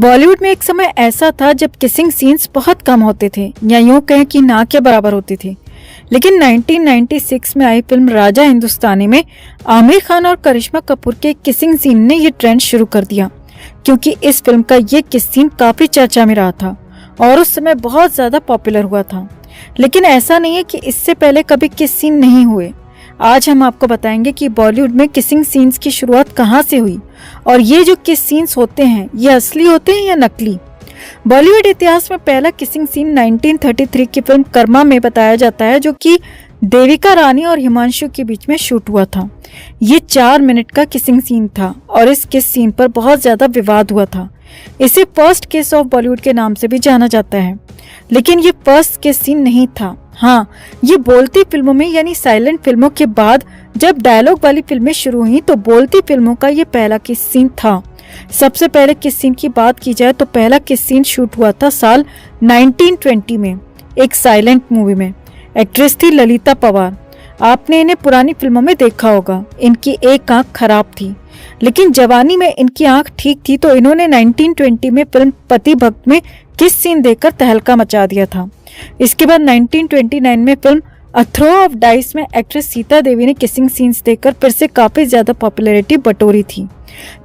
बॉलीवुड में एक समय ऐसा था जब किसिंग सीन्स बहुत कम होते थे या यूं कहें कि ना के बराबर होती थी। लेकिन 1996 में आई फिल्म राजा हिंदुस्तानी में आमिर खान और करिश्मा कपूर के किसिंग सीन ने ये ट्रेंड शुरू कर दिया, क्योंकि इस फिल्म का ये किस सीन काफी चर्चा में रहा था और उस समय बहुत ज्यादा पॉपुलर हुआ था। लेकिन ऐसा नहीं है कि इससे पहले कभी किस सीन नहीं हुए। आज हम आपको बताएंगे कि बॉलीवुड में किसिंग सीन्स की शुरुआत कहाँ से हुई और ये जो किस सीन्स होते हैं ये असली होते हैं या नकली। बॉलीवुड इतिहास में पहला किसिंग सीन 1933 की फिल्म कर्मा में बताया जाता है, जो कि देविका रानी और हिमांशु के बीच में शूट हुआ था। ये 4 मिनट का किसिंग सीन था और इस किस सीन पर बहुत ज्यादा विवाद हुआ था। इसे फर्स्ट किस ऑफ बॉलीवुड के नाम से भी जाना जाता है, लेकिन ये फर्स्ट किस सीन नहीं था। हाँ, ये बोलती फिल्मों में यानी साइलेंट फिल्मों के बाद जब डायलॉग वाली फिल्में शुरू हुई तो बोलती फिल्मों का ये पहला किस सीन था। सबसे पहले किस सीन की बात की जाए तो पहला किस सीन शूट हुआ था साल 1920 में एक साइलेंट मूवी में। एक्ट्रेस थी ललिता पवार। आपने इन्हें पुरानी फिल्मों में देखा होगा। इनकी एक आंख खराब थी, लेकिन जवानी में इनकी आंख ठीक थी, तो इन्होंने 1920 में फिल्म पति भक्त में किस सीन देकर तहलका मचा दिया था। इसके बाद 1929 में film A Throw of Dice में एक्ट्रेस सीता देवी ने किसिंग सीन्स देकर फिर से काफी ज्यादा पॉपुलैरिटी बटोरी थी।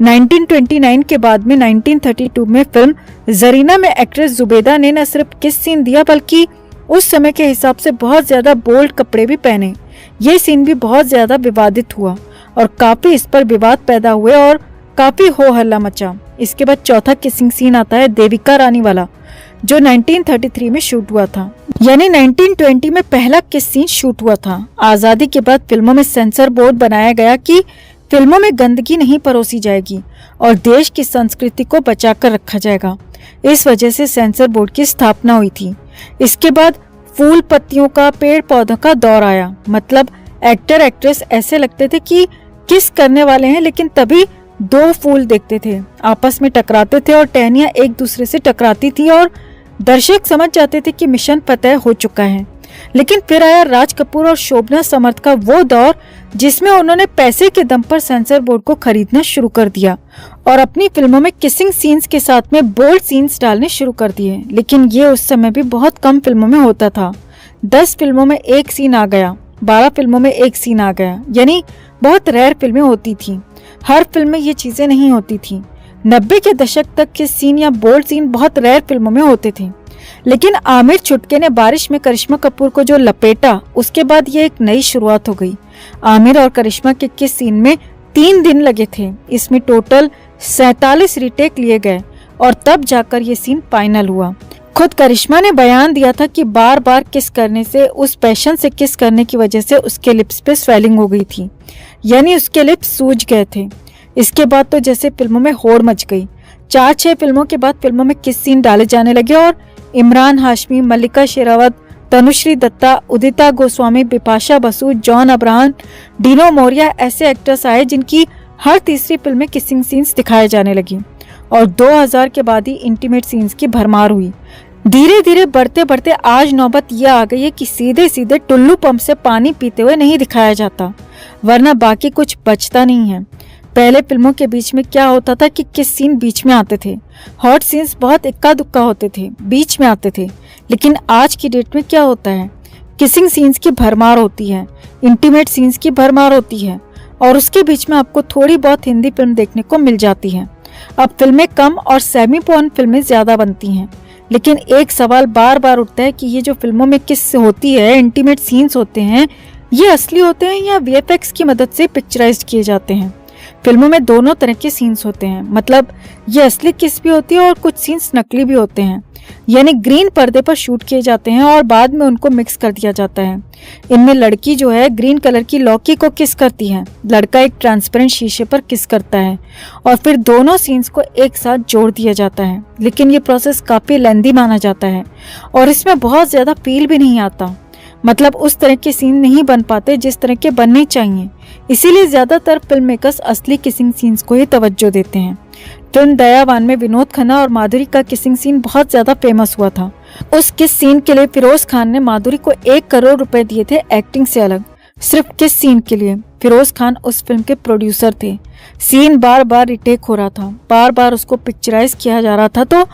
1929 के बाद में 1932 में फिल्म जरीना में एक्ट्रेस जुबेदा ने न सिर्फ किस सीन दिया बल्कि उस समय के हिसाब से बहुत ज्यादा बोल्ड कपड़े भी पहने। ये सीन भी बहुत ज्यादा विवादित हुआ और काफी इस पर विवाद पैदा हुए और काफी हो हल्ला मचा। इसके बाद चौथा किसिंग सीन आता है देविका रानी वाला, जो 1933 में शूट हुआ था। यानी 1920 में पहला किस सीन शूट हुआ था। आजादी के बाद फिल्मों में सेंसर बोर्ड बनाया गया कि फिल्मों में गंदगी नहीं परोसी जाएगी और देश की संस्कृति को बचाकर रखा जाएगा। इस वजह से सेंसर बोर्ड की स्थापना हुई थी। इसके बाद फूल पत्तियों का, पेड़ पौधों का दौर आया। मतलब एक्टर एक्ट्रेस ऐसे लगते थे कि किस करने वाले हैं, लेकिन तभी 2 फूल देखते थे, आपस में टकराते थे और टहनियां एक दूसरे से टकराती थी और दर्शक समझ जाते थे कि मिशन फतेह हो चुका है। लेकिन फिर आया राज कपूर और शोभना समर्थ का वो दौर जिसमें उन्होंने पैसे के दम पर सेंसर बोर्ड को खरीदना शुरू कर दिया और अपनी फिल्मों में किसिंग सीन्स के साथ में बोल्ड सीन्स डालने शुरू कर दिए। लेकिन ये उस समय भी बहुत कम फिल्मों में होता था। 10 फिल्मों में एक सीन आ गया, 12 फिल्मों में एक सीन आ गया, यानी बहुत रेयर फिल्में होती थी। हर फिल्म में ये चीजें नहीं होती थी। 90 के दशक तक के सीन या बोल्ड सीन बहुत रेयर फिल्मों में होते थे। लेकिन आमिर चुटके ने बारिश में करिश्मा कपूर को जो लपेटा, उसके बाद ये एक नई शुरुआत हो गई। आमिर और करिश्मा के किस सीन में 3 दिन लगे थे। इसमें टोटल 47 रीटेक लिए गए और तब जाकर ये सीन फाइनल हुआ। खुद करिश्मा ने बयान दिया था कि बार बार किस करने से, उस पैशन से किस करने की वजह से उसके लिप्स पे स्वेलिंग हो गई थी, यानी उसके लिप्स सूज गए थे। इसके बाद तो जैसे फिल्मों में होड़ मच गई। 4-6 फिल्मों के बाद फिल्मों में किस सीन डाले जाने लगे और इमरान हाशमी, मल्लिका शेरावत, तनुश्री दत्ता, उदिता गोस्वामी, बिपाशा बसु, जॉन अब्राहम, डीनो मोरिया ऐसे एक्टर्स आए जिनकी हर तीसरी फिल्म में किसिंग सीन्स दिखाए जाने लगी और 2000 के बाद ही इंटीमेट सीन्स की भरमार हुई। धीरे धीरे बढ़ते बढ़ते आज नौबत यह आ गई है कि सीधे सीधे टुल्लू पंप से पानी पीते हुए नहीं दिखाया जाता, वरना बाकी कुछ बचता नहीं है। पहले फिल्मों के बीच में क्या होता था कि किस सीन बीच में आते थे। हॉट सीन्स बहुत इक्का दुक्का होते थे, बीच में आते थे। लेकिन आज की डेट में क्या होता है, किसिंग सीन्स की भरमार होती है, इंटीमेट सीन्स की भरमार होती है और उसके बीच में आपको थोड़ी बहुत हिंदी फिल्म देखने को मिल जाती है। अब फिल्में कम और सेमी पोर्न फिल्में ज्यादा बनती हैं। लेकिन एक सवाल बार बार उठता है कि ये जो फिल्मों में किस होती है, इंटीमेट सीन्स होते हैं, ये असली होते हैं या वीएफएक्स की मदद से पिक्चराइज्ड किए जाते हैं। फिल्मों में दोनों तरह के सीन्स होते हैं। मतलब ये असली किस भी होती है और कुछ सीन्स नकली भी होते हैं, यानी ग्रीन पर्दे पर शूट किए जाते हैं और बाद में उनको मिक्स कर दिया जाता है। इनमें लड़की जो है ग्रीन कलर की लौकी को किस करती है, लड़का एक ट्रांसपेरेंट शीशे पर किस करता है और फिर दोनों सीन्स को एक साथ जोड़ दिया जाता है। लेकिन ये प्रोसेस काफी लेंदी माना जाता है और इसमें बहुत ज्यादा फील भी नहीं आता। मतलब उस तरह के सीन नहीं बन पाते जिस तरह के बनने चाहिए। इसीलिए ज्यादातर फिल्म मेकर्स असली किसिंग सीन्स को ही तवज्जो देते हैं। फिल्म दयावान में विनोद खन्ना और माधुरी का किसिंग सीन बहुत ज्यादा फेमस हुआ था। उस किस सीन के लिए फिरोज खान ने माधुरी को 1 करोड़ रुपए दिए थे एक्टिंग से अलग, सिर्फ किस सीन के लिए। फिरोज खान उस फिल्म के प्रोड्यूसर थे। सीन बार बार रिटेक हो रहा था, बार बार उसको पिक्चराइज किया जा रहा था, तो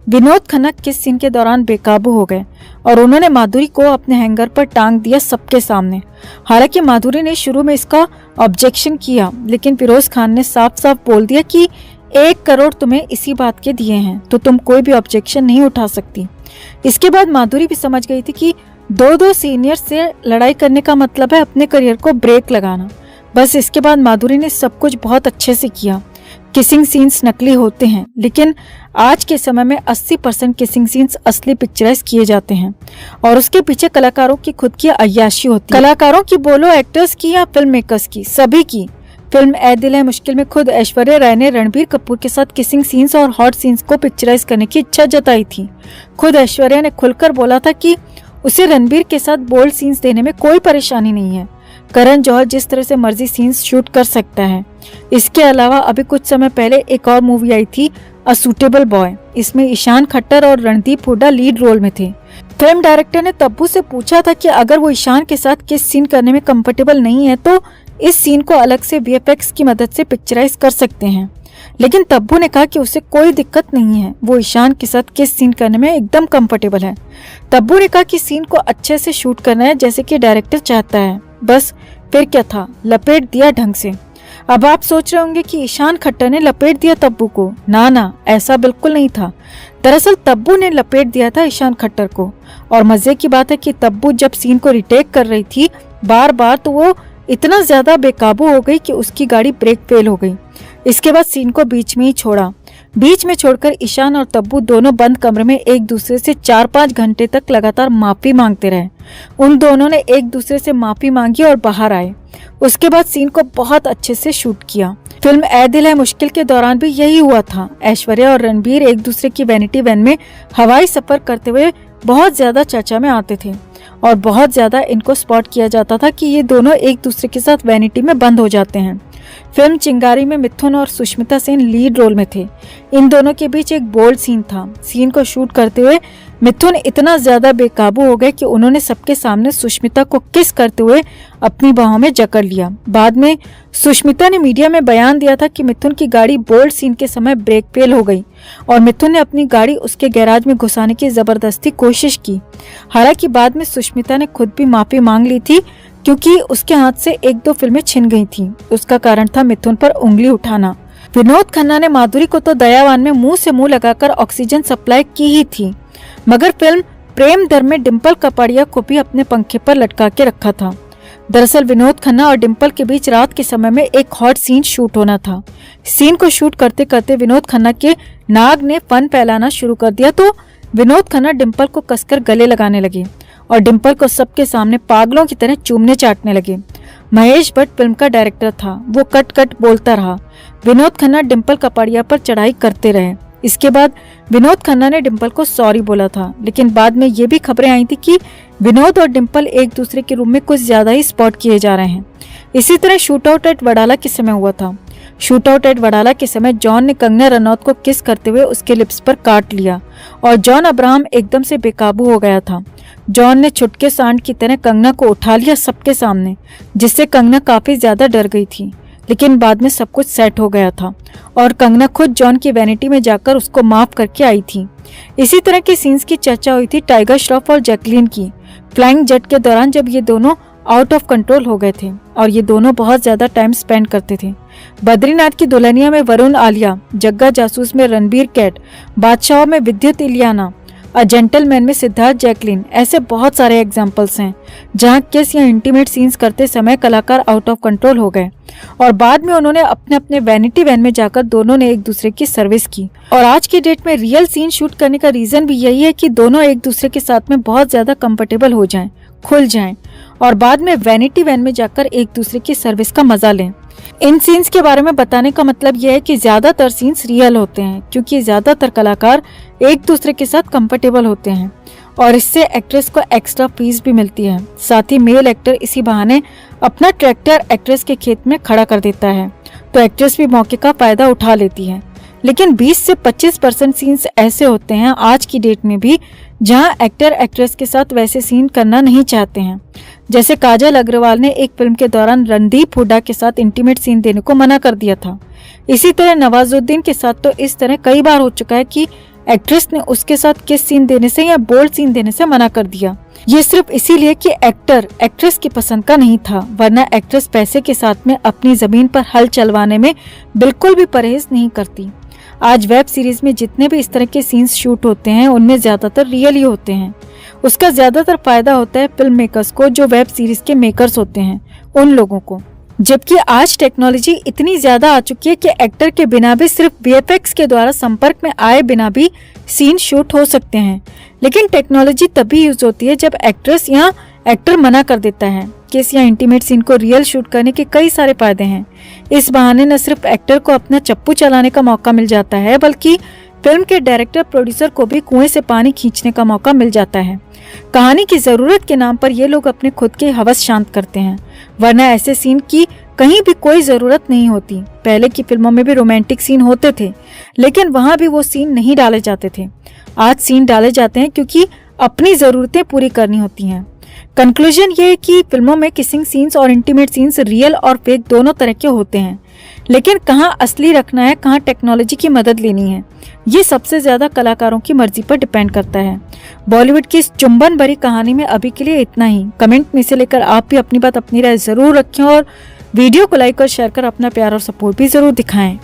विनोद खन्ना किस सीन के दौरान बेकाबू हो गए और उन्होंने माधुरी को अपने हैंगर पर टांग दिया सबके सामने। हालांकि माधुरी ने शुरू में इसका ऑब्जेक्शन किया, लेकिन फिरोज खान ने साफ साफ बोल दिया कि 1 करोड़ तुम्हें इसी बात के दिए हैं तो तुम कोई भी ऑब्जेक्शन नहीं उठा सकती। इसके बाद माधुरी भी समझ गई थी कि दो सीनियर से लड़ाई करने का मतलब है अपने करियर को ब्रेक लगाना। बस इसके बाद माधुरी ने सब कुछ बहुत अच्छे से किया। किसिंग सीन्स नकली होते हैं, लेकिन आज के समय में 80% किसिंग सीन्स असली पिक्चराइज किए जाते हैं और उसके पीछे कलाकारों की खुद की अय्याशी होती है। कलाकारों की बोलो, एक्टर्स की या फिल्म मेकर्स की, सभी की। फिल्म ऐ दिल है मुश्किल में खुद ऐश्वर्या राय ने रणबीर कपूर के साथ किसिंग सीन्स और हॉट सीन्स को पिक्चराइज करने की इच्छा जताई थी। खुद ऐश्वर्या ने खुलकर बोला था कि उसे रणबीर के साथ बोल्ड सीन्स देने में कोई परेशानी नहीं है। करण जौहर जिस तरह से मर्जी सीन्स शूट कर सकता है। इसके अलावा अभी कुछ समय पहले एक और मूवी आई थी, अ सूटेबल बॉय। इसमें ईशान खट्टर और रणदीप हुड्डा लीड रोल में थे। फिल्म डायरेक्टर ने तब्बू से पूछा था कि अगर वो ईशान के साथ किस सीन करने में कंफर्टेबल नहीं है तो इस सीन को अलग से वीएफएक्स की मदद से पिक्चराइज कर सकते हैं, लेकिन तब्बू ने कहा कि उसे कोई दिक्कत नहीं है, वो ईशान के साथ किस सीन करने में एकदम कंफर्टेबल है। तब्बू ने कहा कि सीन को अच्छे से शूट करना है जैसे कि डायरेक्टर चाहता है। बस फिर क्या था, लपेट दिया ढंग से। अब आप सोच रहे होंगे कि ईशान खट्टर ने लपेट दिया तब्बू को। ना, ऐसा बिल्कुल नहीं था। दरअसल तब्बू ने लपेट दिया था ईशान खट्टर को। और मजे की बात है कि तब्बू जब सीन को रिटेक कर रही थी बार बार, तो वो इतना ज्यादा बेकाबू हो गई कि उसकी गाड़ी ब्रेक फेल हो गई। इसके बाद सीन को बीच में ही छोड़ा। बीच में छोड़कर ईशान और तब्बू दोनों बंद कमरे में एक दूसरे से 4-5 घंटे तक लगातार माफी मांगते रहे। उन दोनों ने एक दूसरे से माफी मांगी और बाहर आए। उसके बाद सीन को बहुत अच्छे से शूट किया। फिल्म ऐ दिल है मुश्किल के दौरान भी यही हुआ था। ऐश्वर्या और रणबीर एक दूसरे की वैनिटी वैन में हवाई सफर करते हुए बहुत ज्यादा चर्चा में आते थे और बहुत ज्यादा इनको स्पॉट किया जाता था कि ये दोनों एक दूसरे के साथ वैनिटी में बंद हो जाते हैं। फिल्म चिंगारी में मिथुन और सुष्मिता सेन लीड रोल में थे। इन दोनों के बीच एक बोल्ड सीन था। सीन को शूट करते हुए मिथुन इतना ज्यादा बेकाबू हो गए कि उन्होंने सबके सामने सुष्मिता को किस करते हुए अपनी बाहों में जकड़ लिया। बाद में सुष्मिता ने मीडिया में बयान दिया था कि मिथुन की गाड़ी बोल्ड सीन के समय ब्रेक फेल हो गई और मिथुन ने अपनी गाड़ी उसके गैराज में घुसाने की जबरदस्ती कोशिश की। हालांकि बाद में सुष्मिता ने खुद भी माफी मांग ली थी क्योंकि उसके हाथ से 1-2 फिल्में छिन गई थीं। उसका कारण था मिथुन पर उंगली उठाना। विनोद खन्ना ने माधुरी को तो दयावान में मुंह से मुंह लगाकर ऑक्सीजन सप्लाई की ही थी, मगर फिल्म प्रेम धर्म में डिम्पल कपाड़िया को भी अपने पंखे पर लटका के रखा था। दरअसल विनोद खन्ना और डिम्पल के बीच रात के समय में एक हॉट सीन शूट होना था। सीन को शूट करते करते विनोद खन्ना के नाग ने फन फैलाना शुरू कर दिया, तो विनोद खन्ना डिम्पल को कसकर गले लगाने लगे और डिम्पल को सबके सामने पागलों की तरह चूमने चाटने लगे। महेश भट्ट फिल्म का डायरेक्टर था, वो कट कट बोलता रहा। विनोद खन्ना डिम्पल कपाड़िया पर चढ़ाई करते रहे। इसके बाद विनोद खन्ना ने डिम्पल को सॉरी बोला था, लेकिन बाद में ये भी खबरें आई थी कि विनोद और डिम्पल एक दूसरे के रूम में कुछ ज्यादा ही स्पॉट किए जा रहे हैं। इसी तरह शूट आउट एट वडाला के समय हुआ था। शूट आउट एट वडाला के समय जॉन ने कंगना रनौत को किस करते हुए उसके लिप्स पर काट लिया और जॉन अब्राहम एकदम से बेकाबू हो गया था। जॉन ने छुटके सांड की तरह कंगना को उठा लिया सबके सामने, जिससे कंगना काफी ज्यादा डर गई थी। लेकिन बाद में सब कुछ सेट हो गया था और कंगना खुद जॉन की वैनिटी में जाकर उसको माफ करके आई थी। इसी तरह के सीन्स की चर्चा हुई थी टाइगर श्रॉफ और जैकलीन की फ्लाइंग जेट के दौरान, जब ये दोनों आउट ऑफ कंट्रोल हो गए थे और ये दोनों बहुत ज्यादा टाइम स्पेंड करते थे। बद्रीनाथ की दुल्हनिया में वरुण आलिया, जग्गा जासूस में रणबीर कैट, बादशाह में विद्युत इलियाना, अ जेंटलमैन में सिद्धार्थ जैकलीन, ऐसे बहुत सारे एग्जाम्पल्स हैं जहां किस या इंटीमेट सीन्स करते समय कलाकार आउट ऑफ कंट्रोल हो गए और बाद में उन्होंने अपने अपने वैनिटी वैन में जाकर दोनों ने एक दूसरे की सर्विस की। और आज की डेट में रियल सीन शूट करने का रीजन भी यही है कि दोनों एक दूसरे के साथ में बहुत ज्यादा कंफर्टेबल हो जाएं, खुल जाएं और बाद में वैनिटी वैन में जाकर एक दूसरे की सर्विस का मजा लें। इन सीन्स के बारे में बताने का मतलब यह है कि ज्यादातर सीन्स रियल होते हैं क्योंकि ज्यादातर कलाकार एक दूसरे के साथ कंफर्टेबल होते हैं और इससे एक्ट्रेस को एक्स्ट्रा फीस भी मिलती है। साथ ही मेल एक्टर इसी बहाने अपना ट्रैक्टर एक्ट्रेस के खेत में खड़ा कर देता है, तो एक्ट्रेस भी मौके का फायदा उठा लेती है। लेकिन 20 से 25% सीन्स ऐसे होते हैं आज की डेट में भी जहां एक्टर एक्ट्रेस के साथ वैसे सीन करना नहीं चाहते हैं। जैसे काजल अग्रवाल ने एक फिल्म के दौरान रणदीप हुड्डा के साथ इंटीमेट सीन देने को मना कर दिया था। इसी तरह नवाजुद्दीन के साथ तो इस तरह कई बार हो चुका है कि एक्ट्रेस ने उसके साथ किस सीन देने से या बोल्ड सीन देने से मना कर दिया। ये सिर्फ इसीलिए कि एक्टर एक्ट्रेस की पसंद का नहीं था, वरना एक्ट्रेस पैसे के साथ में अपनी जमीन पर हल चलवाने में बिल्कुल भी परहेज नहीं करती। आज वेब सीरीज में जितने भी इस तरह के सीन्स शूट होते हैं उनमें ज्यादातर रियल ही होते हैं। उसका ज्यादातर फायदा होता है फिल्म मेकर्स को, जो वेब सीरीज के मेकर्स होते हैं उन लोगों को। जबकि आज टेक्नोलॉजी इतनी ज्यादा आ चुकी है कि एक्टर के बिना भी सिर्फ वीएफएक्स के द्वारा संपर्क में आए बिना भी सीन शूट हो सकते हैं। लेकिन टेक्नोलॉजी तभी यूज होती है जब एक्ट्रेस या एक्टर मना कर देता है। किस या इंटीमेट सीन को रियल शूट करने के कई सारे फायदे हैं। इस बहाने न सिर्फ एक्टर को अपना चप्पू चलाने का मौका मिल जाता है, बल्कि फिल्म के डायरेक्टर प्रोड्यूसर को भी कुएं से पानी खींचने का मौका मिल जाता है। कहानी की जरूरत के नाम पर ये लोग अपने खुद के हवस शांत करते हैं, वरना ऐसे सीन की कहीं भी कोई जरूरत नहीं होती। पहले की फिल्मों में भी रोमांटिक सीन होते थे, लेकिन वहां भी वो सीन नहीं डाले जाते थे। आज सीन डाले जाते हैं क्योंकि अपनी जरूरतें पूरी करनी होती हैं। कंक्लूजन ये है कि फिल्मों में किसिंग सीन्स और इंटीमेट सीन्स रियल और फेक दोनों तरह के होते हैं, लेकिन कहाँ असली रखना है, कहाँ टेक्नोलॉजी की मदद लेनी है, ये सबसे ज्यादा कलाकारों की मर्जी पर डिपेंड करता है। बॉलीवुड की इस चुंबन भरी कहानी में अभी के लिए इतना ही। कमेंट में से लेकर आप भी अपनी बात, अपनी राय जरूर रखें और वीडियो को लाइक और शेयर कर अपना प्यार और सपोर्ट भी जरूर दिखाएं।